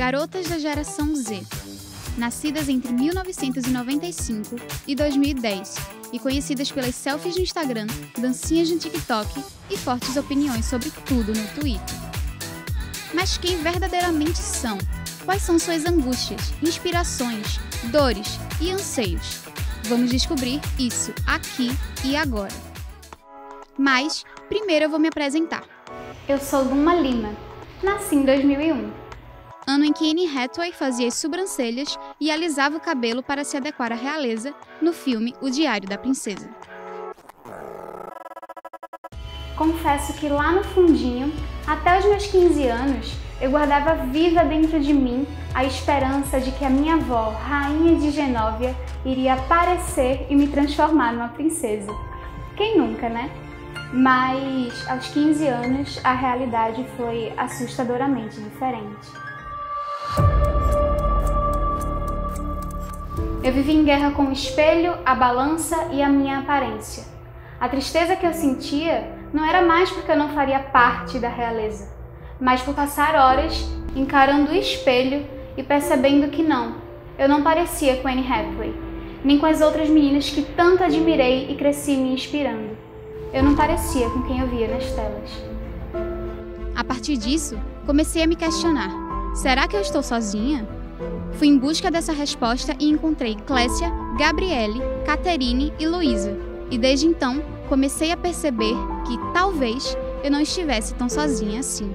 garotas da geração Z, nascidas entre 1995 e 2010 e conhecidas pelas selfies no Instagram, dancinhas no TikTok e fortes opiniões sobre tudo no Twitter. Mas quem verdadeiramente são? Quais são suas angústias, inspirações, dores e anseios? Vamos descobrir isso aqui e agora. Mas, primeiro eu vou me apresentar. Eu sou Luma Lima, nasci em 2001. Ano em que Anne Hathaway fazia as sobrancelhas e alisava o cabelo para se adequar à realeza no filme O Diário da Princesa. Confesso que lá no fundinho, até os meus 15 anos, eu guardava viva dentro de mim a esperança de que a minha avó, Rainha de Genóvia, iria aparecer e me transformar numa princesa. Quem nunca, né? Mas aos 15 anos a realidade foi assustadoramente diferente. Eu vivi em guerra com o espelho, a balança e a minha aparência. A tristeza que eu sentia não era mais porque eu não faria parte da realeza, mas por passar horas encarando o espelho e percebendo que eu não parecia com Anne Hathaway, nem com as outras meninas que tanto admirei e cresci me inspirando. Eu não parecia com quem eu via nas telas. A partir disso, comecei a me questionar: será que eu estou sozinha? Fui em busca dessa resposta e encontrei Clécia, Gabriele, Caterine e Luísa. E desde então, comecei a perceber que talvez eu não estivesse tão sozinha assim.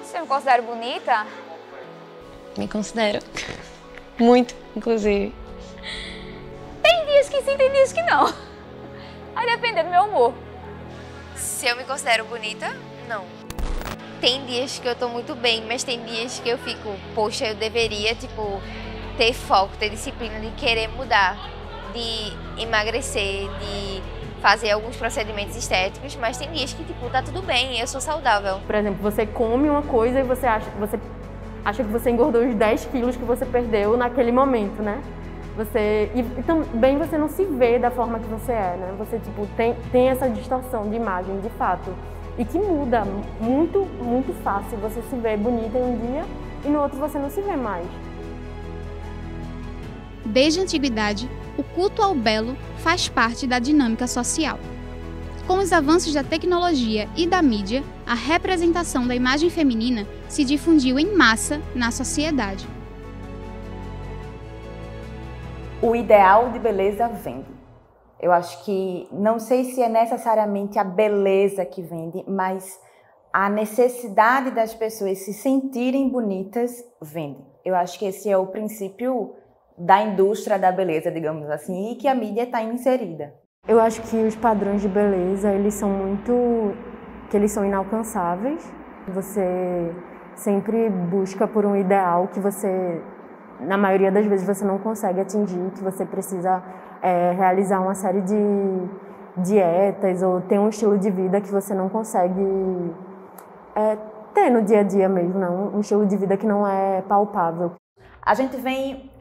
Você me considera bonita? Me considero. Muito, inclusive. Tem dias que sim, tem dias que não. Vai depender do meu humor. Se eu me considero bonita, não. Tem dias que eu tô muito bem, mas tem dias que eu fico, poxa, eu deveria, ter foco, ter disciplina de querer mudar, de emagrecer, de fazer alguns procedimentos estéticos, mas tem dias que, tá tudo bem, eu sou saudável. Por exemplo, você come uma coisa e você acha que você engordou os 10 quilos que você perdeu naquele momento, né? E também você não se vê da forma que você é, né? Você, tem essa distorção de imagem, de fato. E que muda muito, muito fácil. Você se vê bonita em um dia e no outro você não se vê mais. Desde a antiguidade, o culto ao belo faz parte da dinâmica social. Com os avanços da tecnologia e da mídia, a representação da imagem feminina se difundiu em massa na sociedade. O ideal de beleza vende. Eu acho que, não sei se é necessariamente a beleza que vende, mas a necessidade das pessoas se sentirem bonitas vende. Eu acho que esse é o princípio da indústria da beleza, digamos assim, e que a mídia está inserida. Eu acho que os padrões de beleza, eles são inalcançáveis. Você sempre busca por um ideal que você, na maioria das vezes, você não consegue atingir, que você precisa realizar uma série de dietas ou ter um estilo de vida que você não consegue ter no dia a dia mesmo, não? Um estilo de vida que não é palpável. A gente vem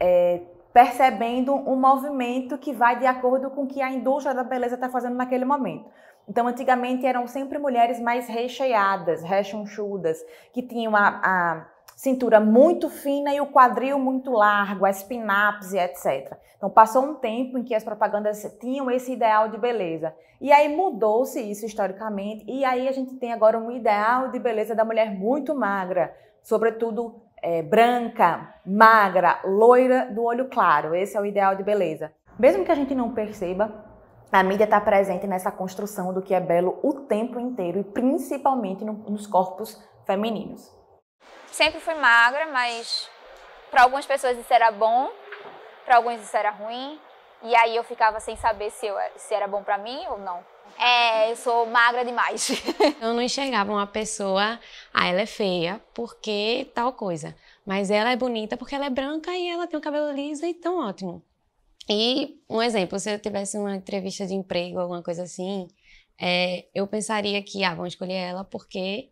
percebendo um movimento que vai de acordo com o que a indústria da beleza está fazendo naquele momento. Então, antigamente eram sempre mulheres mais recheadas, rechonchudas, que tinham a cintura muito fina e o quadril muito largo, as pin-ups e etc. Então, passou um tempo em que as propagandas tinham esse ideal de beleza. E aí mudou-se isso historicamente, e aí a gente tem agora um ideal de beleza da mulher muito magra, sobretudo branca, magra, loira, do olho claro. Esse é o ideal de beleza. Mesmo que a gente não perceba, a mídia está presente nessa construção do que é belo o tempo inteiro, e principalmente nos corpos femininos. Sempre fui magra, mas para algumas pessoas isso era bom, para alguns isso era ruim. E aí eu ficava sem saber se era bom para mim ou não. Eu sou magra demais. Eu não enxergava uma pessoa, ela é feia porque tal coisa. Mas ela é bonita porque ela é branca e ela tem o cabelo liso e tão ótimo. E um exemplo, se eu tivesse uma entrevista de emprego, alguma coisa assim, eu pensaria que, vão escolher ela porque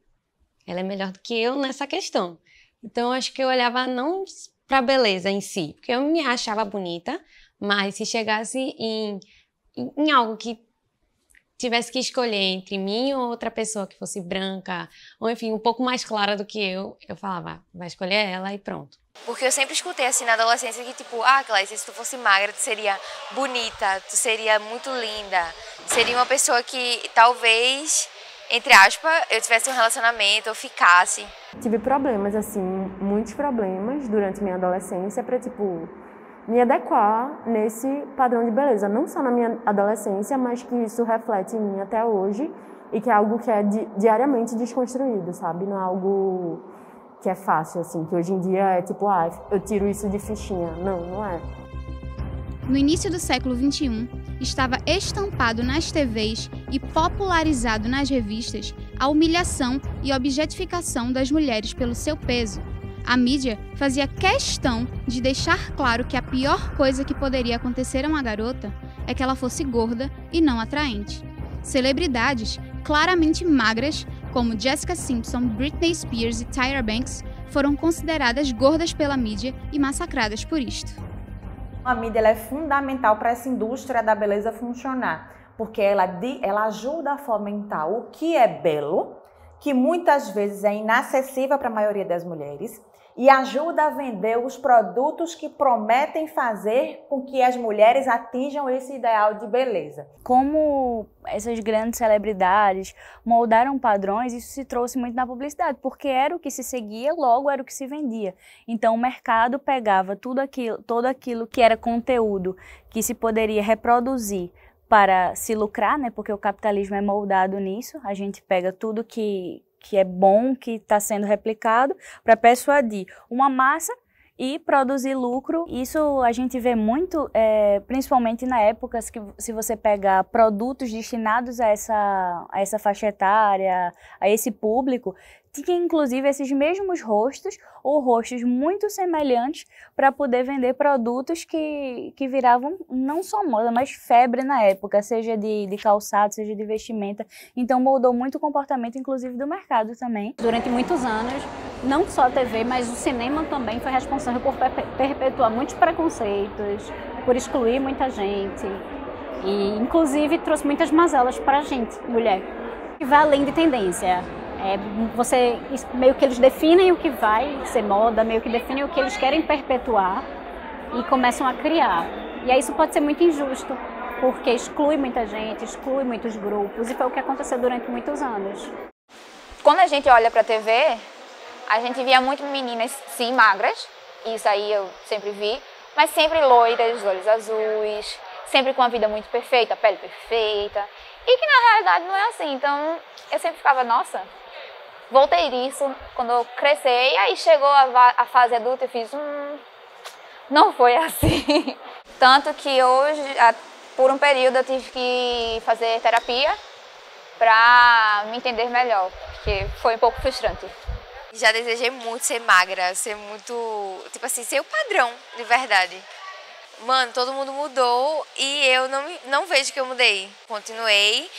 ela é melhor do que eu nessa questão. Então, acho que eu olhava não para a beleza em si, porque eu me achava bonita, mas se chegasse em algo que tivesse que escolher entre mim ou outra pessoa que fosse branca, ou enfim, um pouco mais clara do que eu falava, vai escolher ela e pronto. Porque eu sempre escutei assim na adolescência que tipo, Cláudia, se tu fosse magra, tu seria bonita, tu seria muito linda, seria uma pessoa que talvez, entre aspas, eu tivesse um relacionamento ou ficasse. Tive problemas, assim, muitos problemas durante minha adolescência para, tipo, me adequar nesse padrão de beleza, não só na minha adolescência, mas que isso reflete em mim até hoje e que é algo que é diariamente desconstruído, sabe? Não é algo que é fácil, assim, que hoje em dia é tipo, eu tiro isso de fichinha. Não, não é. No início do século XXI, estava estampado nas TVs e popularizado nas revistas a humilhação e objetificação das mulheres pelo seu peso. A mídia fazia questão de deixar claro que a pior coisa que poderia acontecer a uma garota é que ela fosse gorda e não atraente. Celebridades claramente magras, como Jessica Simpson, Britney Spears e Tyra Banks, foram consideradas gordas pela mídia e massacradas por isto. A mídia ela é fundamental para essa indústria da beleza funcionar, porque ela ajuda a fomentar o que é belo, que muitas vezes é inacessível para a maioria das mulheres, e ajuda a vender os produtos que prometem fazer com que as mulheres atinjam esse ideal de beleza. Como essas grandes celebridades moldaram padrões, isso se trouxe muito na publicidade, porque era o que se seguia, logo era o que se vendia. Então o mercado pegava todo aquilo que era conteúdo que se poderia reproduzir para se lucrar, né? Porque o capitalismo é moldado nisso, a gente pega tudo que é bom, que está sendo replicado, para persuadir uma massa e produzir lucro. Isso a gente vê muito, principalmente na época que se você pegar produtos destinados a essa faixa etária, a esse público, tinha inclusive esses mesmos rostos ou rostos muito semelhantes para poder vender produtos que viravam não só moda, mas febre na época, seja de calçado, seja de vestimenta. Então moldou muito o comportamento, inclusive do mercado também. Durante muitos anos, não só a TV, mas o cinema também foi responsável por perpetuar muitos preconceitos, por excluir muita gente e inclusive trouxe muitas mazelas para a gente, mulher. E vai além de tendência. Meio que eles definem o que vai ser moda, meio que definem o que eles querem perpetuar e começam a criar. E aí isso pode ser muito injusto, porque exclui muita gente, exclui muitos grupos, e foi o que aconteceu durante muitos anos. Quando a gente olha para a TV, a gente via muito meninas, sim, magras, isso aí eu sempre vi, mas sempre loiras, olhos azuis, sempre com a vida muito perfeita, a pele perfeita, e que na realidade não é assim. Então eu sempre ficava, nossa, vou ter isso quando eu crescer. E aí chegou a fase adulta e eu fiz, não foi assim. Tanto que hoje, por um período, eu tive que fazer terapia para me entender melhor, porque foi um pouco frustrante. Já desejei muito ser magra, ser muito, tipo assim, ser o padrão, de verdade. Mano, todo mundo mudou e eu não vejo que eu mudei. Continuei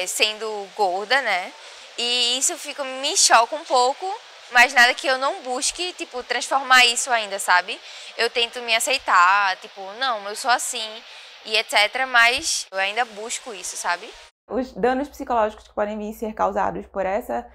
sendo gorda, né? E isso me choca um pouco, mas nada que eu não busque, tipo, transformar isso ainda, sabe? Eu tento me aceitar, tipo, não, eu sou assim e etc, mas eu ainda busco isso, sabe? Os danos psicológicos que podem vir ser causados por essa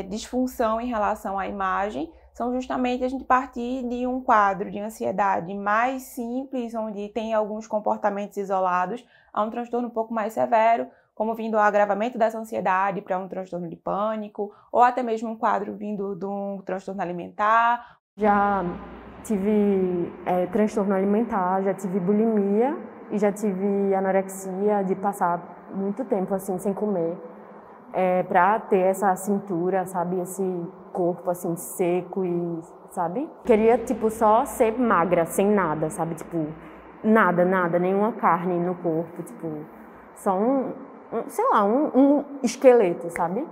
disfunção em relação à imagem são justamente a gente partir de um quadro de ansiedade mais simples, onde tem alguns comportamentos isolados, a um transtorno um pouco mais severo, como vindo ao agravamento dessa ansiedade para um transtorno de pânico, ou até mesmo um quadro vindo de um transtorno alimentar. Já tive transtorno alimentar, já tive bulimia e já tive anorexia, de passar muito tempo assim sem comer, para ter essa cintura, sabe, esse corpo assim seco e, sabe? Queria tipo só ser magra, sem nada, sabe, tipo nada, nenhuma carne no corpo, tipo só um esqueleto, sabe?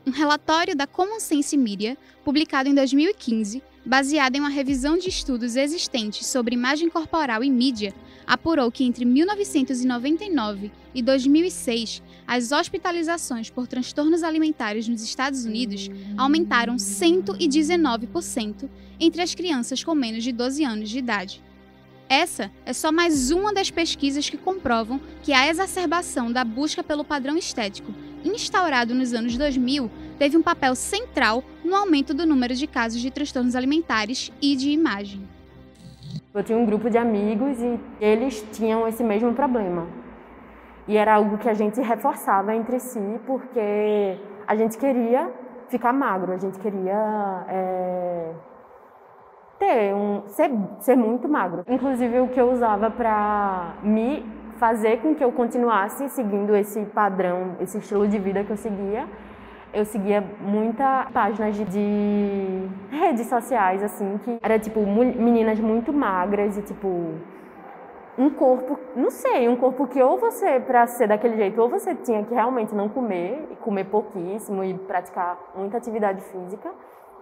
Um relatório da Common Sense Media, publicado em 2015, baseado em uma revisão de estudos existentes sobre imagem corporal e mídia, apurou que entre 1999 e 2006, as hospitalizações por transtornos alimentares nos Estados Unidos aumentaram 119% entre as crianças com menos de 12 anos de idade. Essa é só mais uma das pesquisas que comprovam que a exacerbação da busca pelo padrão estético, instaurado nos anos 2000, teve um papel central no aumento do número de casos de transtornos alimentares e de imagem. Eu tinha um grupo de amigos e eles tinham esse mesmo problema. E era algo que a gente reforçava entre si, porque a gente queria ficar magro, a gente queria ser muito magro. Inclusive, o que eu usava para me fazer com que eu continuasse seguindo esse padrão, esse estilo de vida que eu seguia muita páginas de redes sociais, assim, que era tipo meninas muito magras e tipo um corpo, não sei, um corpo que ou você, para ser daquele jeito, ou você tinha que realmente não comer, e comer pouquíssimo e praticar muita atividade física,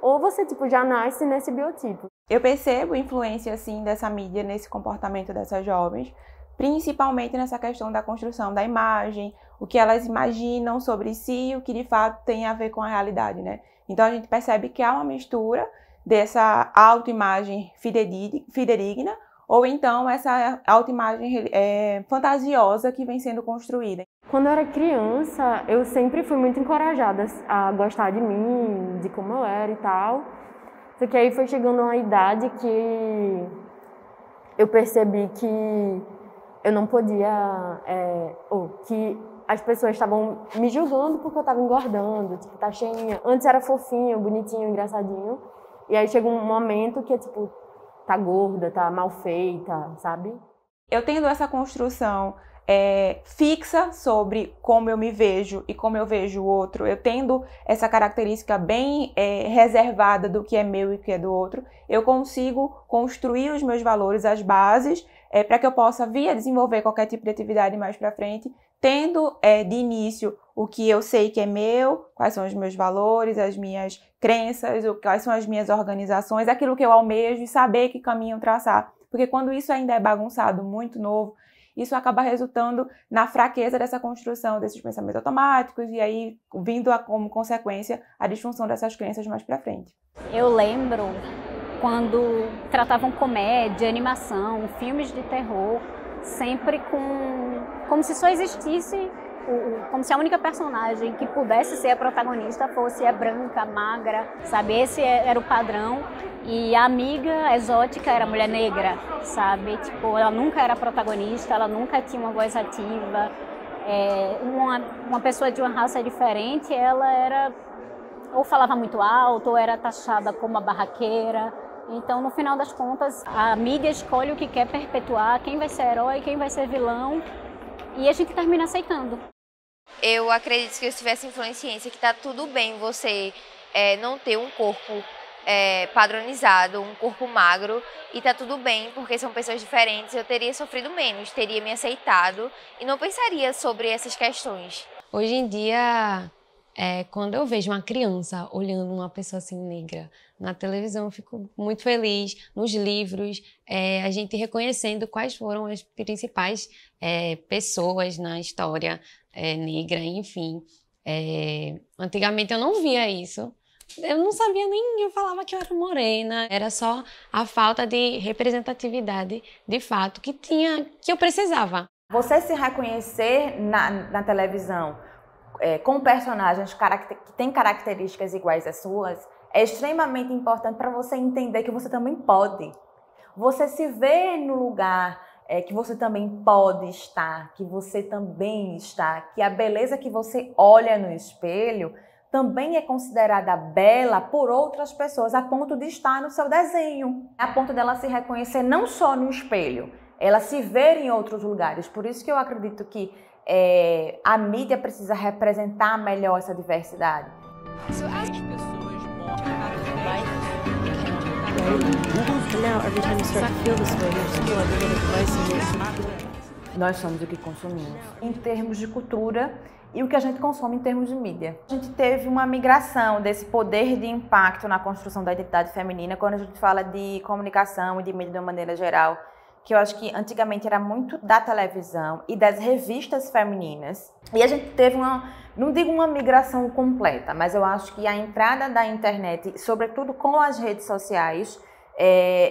ou você tipo já nasce nesse biotipo. Eu percebo influência assim dessa mídia nesse comportamento dessas jovens, principalmente nessa questão da construção da imagem, o que elas imaginam sobre si e o que de fato tem a ver com a realidade, né? Então a gente percebe que há uma mistura dessa autoimagem fidedigna ou então essa autoimagem fantasiosa que vem sendo construída. Quando eu era criança, eu sempre fui muito encorajada a gostar de mim, de como eu era e tal. Só que aí foi chegando uma idade que eu percebi que eu não podia, que as pessoas estavam me julgando porque eu estava engordando, tipo, tá cheinha. Antes era fofinho, bonitinho, engraçadinho. E aí chega um momento que é tipo, tá gorda, tá mal feita, sabe? Eu tendo essa construção fixa sobre como eu me vejo e como eu vejo o outro, eu tendo essa característica bem reservada do que é meu e o que é do outro, eu consigo construir os meus valores, as bases, para que eu possa vir a desenvolver qualquer tipo de atividade mais para frente, tendo de início o que eu sei que é meu, quais são os meus valores, as minhas crenças, quais são as minhas organizações, aquilo que eu almejo e saber que caminho traçar. Porque quando isso ainda é bagunçado, muito novo, isso acaba resultando na fraqueza dessa construção desses pensamentos automáticos e aí vindo como consequência a disfunção dessas crenças mais para frente. Eu lembro quando tratavam comédia, animação, filmes de terror, sempre como se só existisse, como se a única personagem que pudesse ser a protagonista fosse a branca, magra, sabe? Esse era o padrão. E a amiga exótica era a mulher negra, sabe? Tipo, ela nunca era protagonista, ela nunca tinha uma voz ativa. Uma pessoa de uma raça diferente, ela era ou falava muito alto, ou era taxada como a barraqueira. Então, no final das contas, a mídia escolhe o que quer perpetuar, quem vai ser herói, quem vai ser vilão, e a gente termina aceitando. Eu acredito que eu tivesse influência que tá tudo bem você não ter um corpo padronizado, um corpo magro, e tá tudo bem, porque são pessoas diferentes, eu teria sofrido menos, teria me aceitado e não pensaria sobre essas questões. Hoje em dia, quando eu vejo uma criança olhando uma pessoa assim negra na televisão, eu fico muito feliz. Nos livros, a gente reconhecendo quais foram as principais pessoas na história negra, enfim. Antigamente eu não via isso. Eu não sabia nem, eu falava que eu era morena. Era só a falta de representatividade, de fato, que eu precisava. Você se reconhecer na televisão com personagens que têm características iguais às suas é extremamente importante para você entender que você também pode. Você se vê no lugar que você também pode estar, que você também está, que a beleza que você olha no espelho também é considerada bela por outras pessoas, a ponto de estar no seu desenho, a ponto dela se reconhecer não só no espelho, ela se ver em outros lugares. Por isso que eu acredito que a mídia precisa representar melhor essa diversidade. nós somos o que consumimos, em termos de cultura e o que a gente consome em termos de mídia. A gente teve uma migração desse poder de impacto na construção da identidade feminina quando a gente fala de comunicação e de mídia de uma maneira geral, que eu acho que antigamente era muito da televisão e das revistas femininas. E a gente teve não digo uma migração completa, mas eu acho que a entrada da internet, sobretudo com as redes sociais,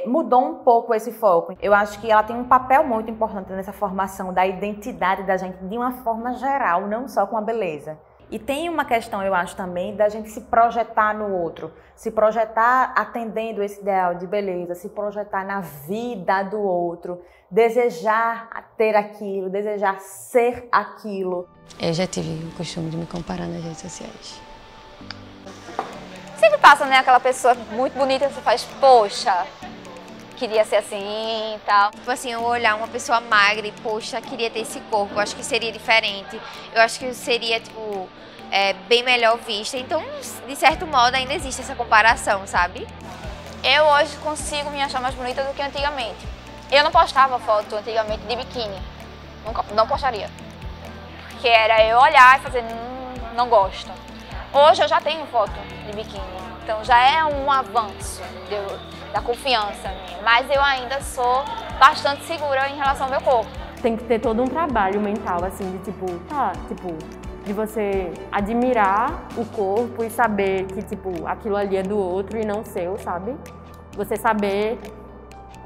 mudou um pouco esse foco. Eu acho que ela tem um papel muito importante nessa formação da identidade da gente de uma forma geral, não só com a beleza. E tem uma questão, eu acho, também da gente se projetar no outro, se projetar atendendo esse ideal de beleza, se projetar na vida do outro, desejar ter aquilo, desejar ser aquilo. Eu já tive o costume de me comparar nas redes sociais. Sempre passa, né, aquela pessoa muito bonita que você faz, poxa, queria ser assim e tal. Tipo assim, eu olhar uma pessoa magra e, poxa, queria ter esse corpo, eu acho que seria diferente. Eu acho que seria, tipo, bem melhor vista. Então, de certo modo, ainda existe essa comparação, sabe? Eu hoje consigo me achar mais bonita do que antigamente. Eu não postava foto antigamente de biquíni. Não postaria. Porque era eu olhar e fazer, não gosto. Hoje eu já tenho foto de biquíni, então já é um avanço da confiança minha. Mas eu ainda sou bastante segura em relação ao meu corpo. Tem que ter todo um trabalho mental, assim, de de você admirar o corpo e saber que, aquilo ali é do outro e não seu, sabe? Você saber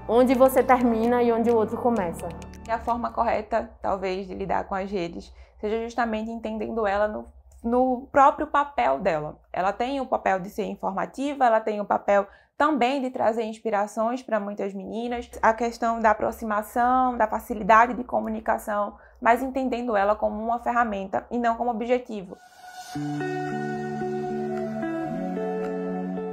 onde você termina e onde o outro começa. E a forma correta, talvez, de lidar com as redes seja justamente entendendo ela no próprio papel dela. Ela tem o papel de ser informativa, ela tem o papel também de trazer inspirações para muitas meninas, a questão da aproximação, da facilidade de comunicação, mas entendendo ela como uma ferramenta e não como objetivo.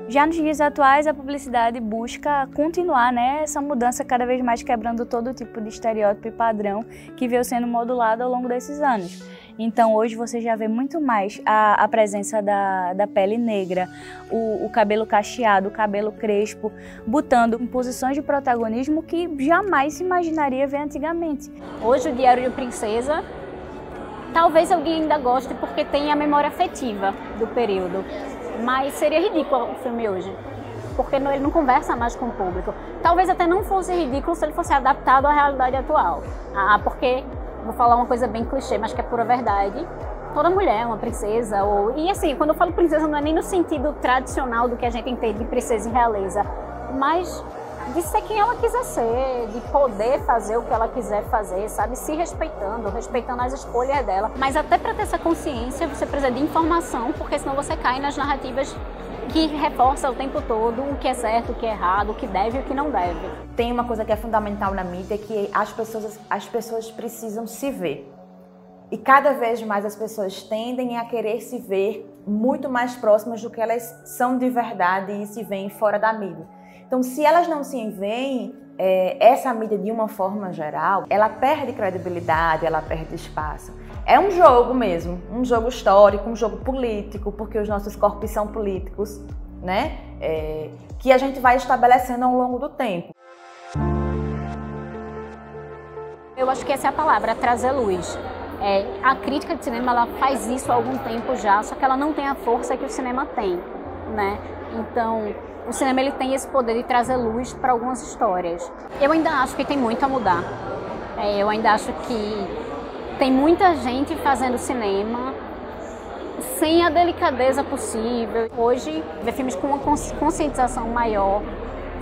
Já nos dias atuais, a publicidade busca continuar, né, essa mudança cada vez mais quebrando todo tipo de estereótipo e padrão que veio sendo modulado ao longo desses anos. Então hoje você já vê muito mais a presença da pele negra, o cabelo cacheado, o cabelo crespo, botando em posições de protagonismo que jamais se imaginaria ver antigamente. Hoje o Diário de Princesa, talvez alguém ainda goste porque tem a memória afetiva do período. Mas seria ridículo o filme hoje, porque ele não conversa mais com o público. Talvez até não fosse ridículo se ele fosse adaptado à realidade atual. Porque, vou falar uma coisa bem clichê, mas que é pura verdade, toda mulher é uma princesa. E assim, quando eu falo princesa não é nem no sentido tradicional do que a gente entende de princesa e realeza, mas de ser quem ela quiser ser, de poder fazer o que ela quiser fazer, sabe? Se respeitando as escolhas dela. Mas até para ter essa consciência, você precisa de informação, porque senão você cai nas narrativas que reforçam o tempo todo o que é certo, o que é errado, o que deve e o que não deve. Tem uma coisa que é fundamental na mídia, que as pessoas precisam se ver. E cada vez mais as pessoas tendem a querer se ver muito mais próximas do que elas são de verdade e se veem fora da mídia. Então, se elas não se veem, essa mídia, de uma forma geral, ela perde credibilidade, ela perde espaço. É um jogo mesmo, um jogo histórico, um jogo político, porque os nossos corpos são políticos, né? Que a gente vai estabelecendo ao longo do tempo. Eu acho que essa é a palavra, trazer luz. A crítica de cinema, ela faz isso há algum tempo já, só que ela não tem a força que o cinema tem, né? Então, o cinema ele tem esse poder de trazer luz para algumas histórias. Eu ainda acho que tem muito a mudar. Eu ainda acho que tem muita gente fazendo cinema sem a delicadeza possível. Hoje, vê filmes com uma conscientização maior.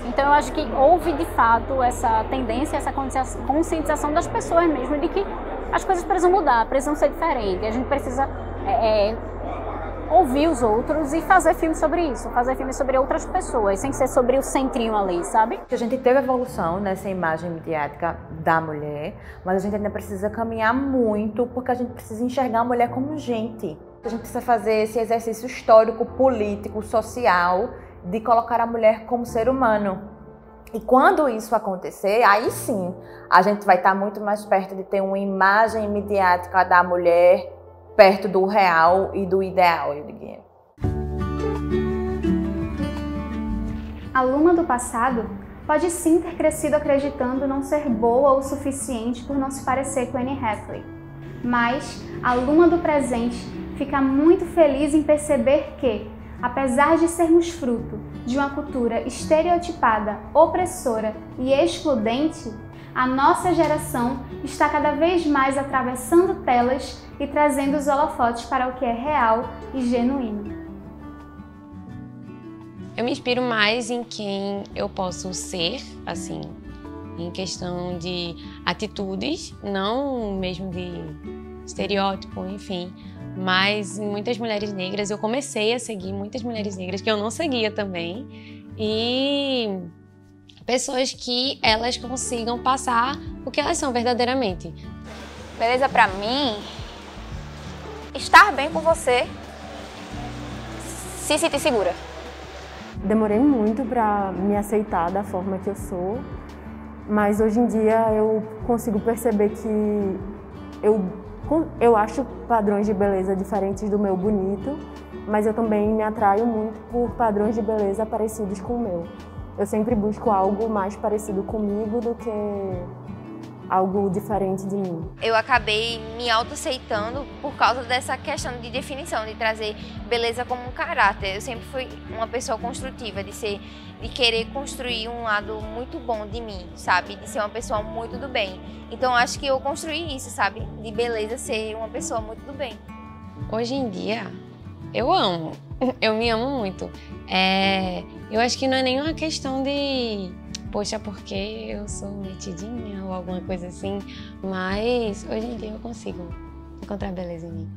Então, eu acho que houve, de fato, essa tendência, essa conscientização das pessoas mesmo, de que as coisas precisam mudar, precisam ser diferentes. A gente precisa ouvir os outros e fazer filmes sobre isso, fazer filmes sobre outras pessoas, sem ser sobre o centrinho ali, sabe? A gente teve evolução nessa imagem midiática da mulher, mas a gente ainda precisa caminhar muito, porque a gente precisa enxergar a mulher como gente. A gente precisa fazer esse exercício histórico, político, social, de colocar a mulher como ser humano. E quando isso acontecer, aí sim, a gente vai estar muito mais perto de ter uma imagem midiática da mulher perto do real e do ideal, eu diria. A Luma do passado pode sim ter crescido acreditando não ser boa o suficiente por não se parecer com Anne Hathaway. Mas a aluna do presente fica muito feliz em perceber que, apesar de sermos fruto de uma cultura estereotipada, opressora e excludente, a nossa geração está cada vez mais atravessando telas e trazendo os holofotes para o que é real e genuíno. Eu me inspiro mais em quem eu posso ser, assim, em questão de atitudes, não mesmo de estereótipo, enfim, mas em muitas mulheres negras. Eu comecei a seguir muitas mulheres negras que eu não seguia também, e pessoas que elas consigam passar o que elas são verdadeiramente. Beleza pra mim, estar bem com você, se sentir segura. Demorei muito para me aceitar da forma que eu sou, mas hoje em dia eu consigo perceber que eu acho padrões de beleza diferentes do meu bonito, mas eu também me atraio muito por padrões de beleza parecidos com o meu. Eu sempre busco algo mais parecido comigo do que algo diferente de mim. Eu acabei me autoaceitando por causa dessa questão de definição, de trazer beleza como um caráter. Eu sempre fui uma pessoa construtiva, de querer construir um lado muito bom de mim, sabe? De ser uma pessoa muito do bem. Então acho que eu construí isso, sabe? De beleza ser uma pessoa muito do bem. Hoje em dia, eu amo. Eu me amo muito. Eu acho que não é nenhuma questão de, poxa, porque eu sou metidinha ou alguma coisa assim, mas hoje em dia eu consigo encontrar beleza em mim.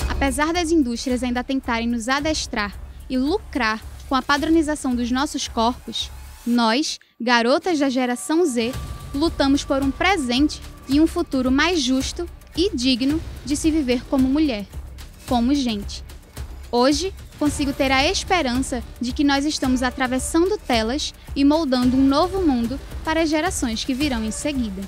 Apesar das indústrias ainda tentarem nos adestrar e lucrar com a padronização dos nossos corpos, nós, garotas da geração Z, lutamos por um presente e um futuro mais justo e digno de se viver como mulher, como gente. Hoje, consigo ter a esperança de que nós estamos atravessando telas e moldando um novo mundo para as gerações que virão em seguida.